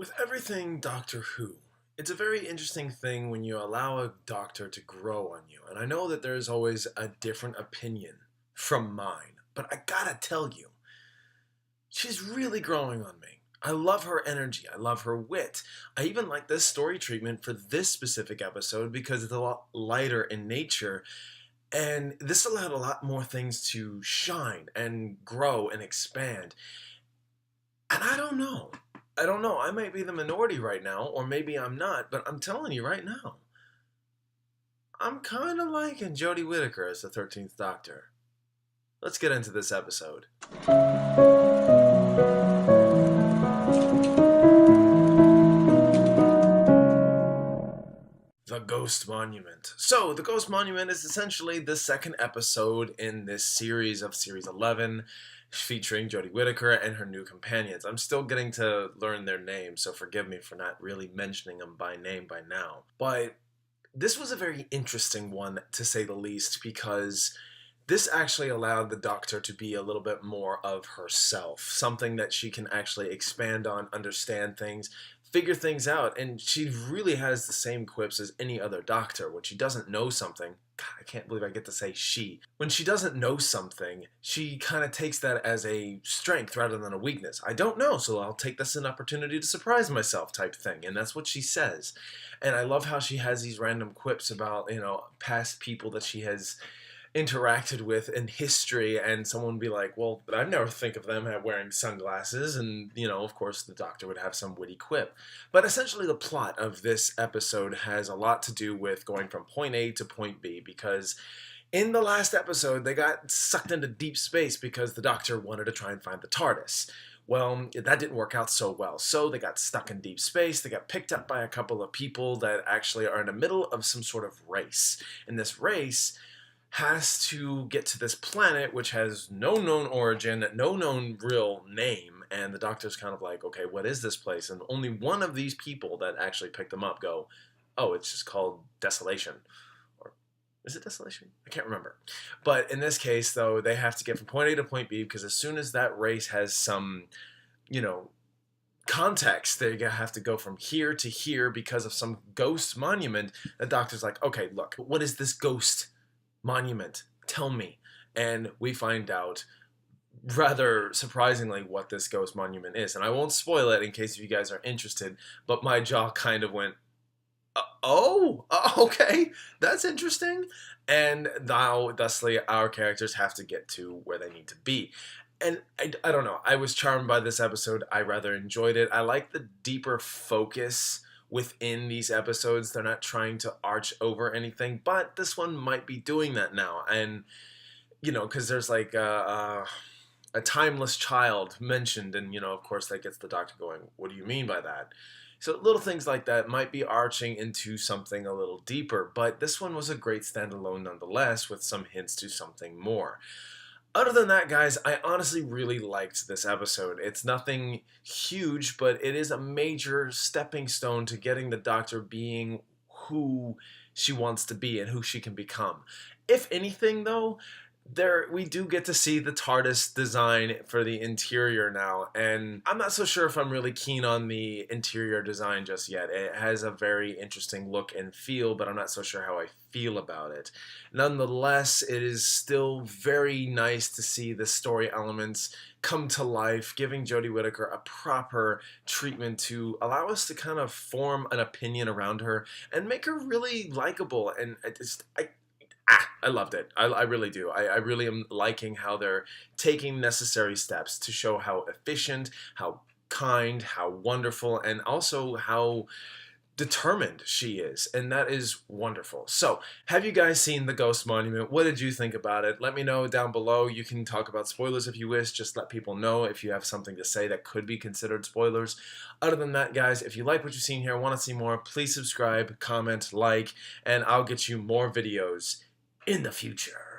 With everything Doctor Who, it's a very interesting thing when you allow a doctor to grow on you. And I know that there's always a different opinion from mine, but I gotta tell you, she's really growing on me. I love her energy. I love her wit. I even like this story treatment for this specific episode because it's a lot lighter in nature. And this allowed a lot more things to shine and grow and expand. And I don't know. I don't know. I might be the minority right now, or maybe I'm not, but I'm telling you right now, I'm kind of liking Jodie Whittaker as the 13th Doctor. Let's get into this episode. The Ghost Monument. So, The Ghost Monument is essentially the second episode in this series of Series 11, featuring Jodie Whittaker and her new companions. I'm still getting to learn their names, so forgive me for not really mentioning them by name by now. But this was a very interesting one, to say the least, because this actually allowed the Doctor to be a little bit more of herself, something that she can actually expand on, understand things, figure things out, and she really has the same quips as any other Doctor. When she doesn't know something, God, I can't believe I get to say she. When she doesn't know something, she kind of takes that as a strength rather than a weakness. I don't know, so I'll take this as an opportunity to surprise myself type thing, and that's what she says. And I love how she has these random quips about, past people that she has interacted with in history, and someone would be like, well, I never think of them wearing sunglasses, and of course the Doctor would have some witty quip. But essentially the plot of this episode has a lot to do with going from point A to point B, because in the last episode they got sucked into deep space because the Doctor wanted to try and find the TARDIS. Well, that didn't work out so well, so they got stuck in deep space. They got picked up by a couple of people that actually are in the middle of some sort of race. And this race has to get to this planet which has no known origin, no known real name, and the Doctor's kind of like, okay, what is this place? And only one of these people that actually picked them up go, oh, it's just called Desolation. Or is it Desolation? I can't remember. But in this case, though, they have to get from point A to point B, because as soon as that race has some, context, they have to go from here to here because of some ghost monument. The Doctor's like, okay, look, what is this ghost monument? Tell me. And we find out, rather surprisingly, what this ghost monument is. And I won't spoil it in case you guys are interested, but my jaw kind of went, okay, that's interesting. And now, thusly, our characters have to get to where they need to be. And I don't know, I was charmed by this episode. I rather enjoyed it. I like the deeper focus within these episodes. They're not trying to arch over anything, but this one might be doing that now. And, because there's like a timeless child mentioned, and, of course, that gets the Doctor going, what do you mean by that? So little things like that might be arching into something a little deeper, but this one was a great standalone nonetheless, with some hints to something more. Other than that, guys, I honestly really liked this episode. It's nothing huge, but it is a major stepping stone to getting the Doctor being who she wants to be and who she can become. If anything, though, we do get to see the TARDIS design for the interior now, and I'm not so sure if I'm really keen on the interior design just yet. It has a very interesting look and feel, but I'm not so sure how I feel about it. Nonetheless, it is still very nice to see the story elements come to life, giving Jodie Whittaker a proper treatment to allow us to kind of form an opinion around her and make her really likable. And I loved it. I really do. I really am liking how they're taking necessary steps to show how efficient, how kind, how wonderful, and also how determined she is. And that is wonderful. So, have you guys seen The Ghost Monument? What did you think about it? Let me know down below. You can talk about spoilers if you wish. Just let people know if you have something to say that could be considered spoilers. Other than that, guys, if you like what you've seen here, want to see more, please subscribe, comment, like, and I'll get you more videos in the future.